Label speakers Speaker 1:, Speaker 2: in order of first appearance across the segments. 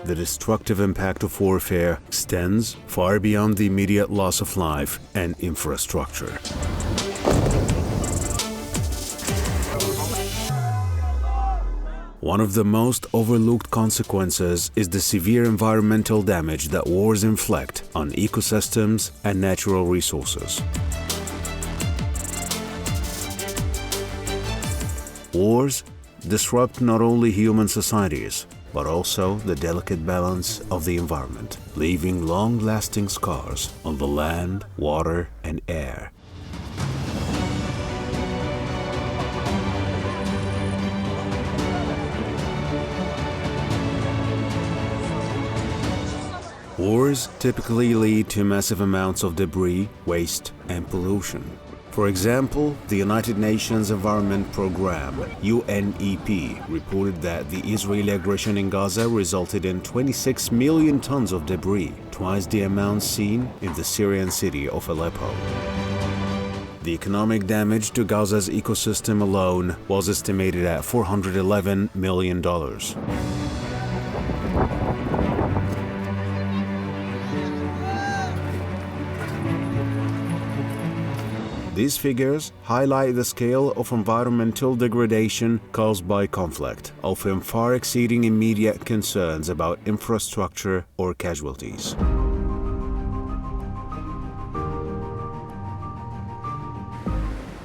Speaker 1: the destructive impact of warfare extends far beyond the immediate loss of life and infrastructure. One of the most overlooked consequences is the severe environmental damage that wars inflict on ecosystems and natural resources. Wars disrupt not only human societies, but also the delicate balance of the environment, leaving long-lasting scars on the land, water, and air. Wars typically lead to massive amounts of debris, waste, and pollution. For example, the United Nations Environment Programme, UNEP, reported that the Israeli aggression in Gaza resulted in 26 million tons of debris, twice the amount seen in the Syrian city of Aleppo. The economic damage to Gaza's ecosystem alone was estimated at $411 million. These figures highlight the scale of environmental degradation caused by conflict, often far exceeding immediate concerns about infrastructure or casualties.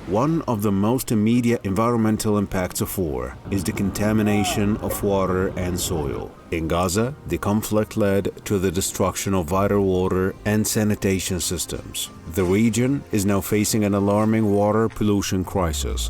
Speaker 1: One of the most immediate environmental impacts of war is the contamination of water and soil. In Gaza, the conflict led to the destruction of vital water and sanitation systems. The region is now facing an alarming water pollution crisis,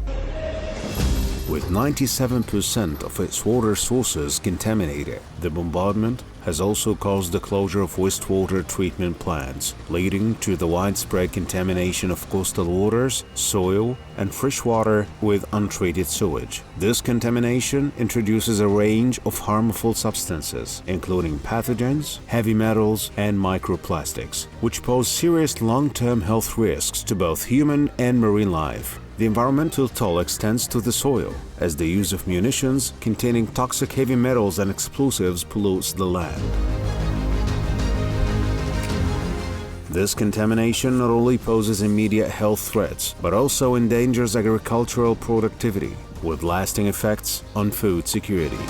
Speaker 1: with 97% of its water sources contaminated. The bombardment has also caused the closure of wastewater treatment plants, leading to the widespread contamination of coastal waters, soil, and fresh water with untreated sewage. This contamination introduces a range of harmful substances, including pathogens, heavy metals, and microplastics, which pose serious long-term health risks to both human and marine life. The environmental toll extends to the soil, as the use of munitions containing toxic heavy metals and explosives pollutes the land. This contamination not only poses immediate health threats, but also endangers agricultural productivity, with lasting effects on food security.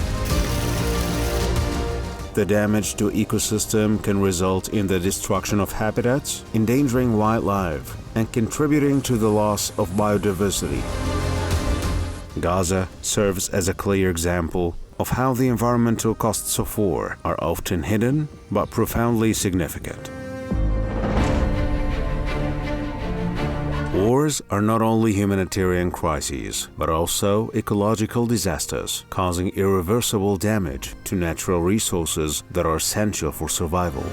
Speaker 1: The damage to ecosystem can result in the destruction of habitats, endangering wildlife, and contributing to the loss of biodiversity. Gaza serves as a clear example of how the environmental costs of war are often hidden but profoundly significant. Wars are not only humanitarian crises, but also ecological disasters, causing irreversible damage to natural resources that are essential for survival.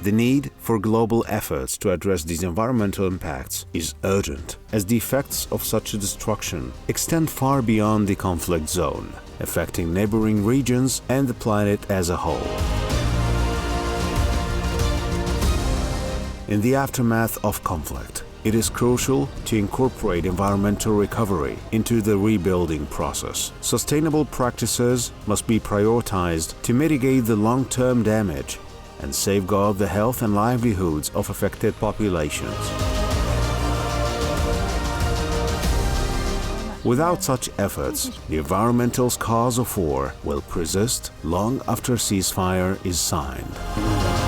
Speaker 1: The need for global efforts to address these environmental impacts is urgent, as the effects of such a destruction extend far beyond the conflict zone, affecting neighboring regions and the planet as a whole. In the aftermath of conflict, it is crucial to incorporate environmental recovery into the rebuilding process. Sustainable practices must be prioritized to mitigate the long-term damage and safeguard the health and livelihoods of affected populations. Without such efforts, the environmental scars of war will persist long after ceasefire is signed.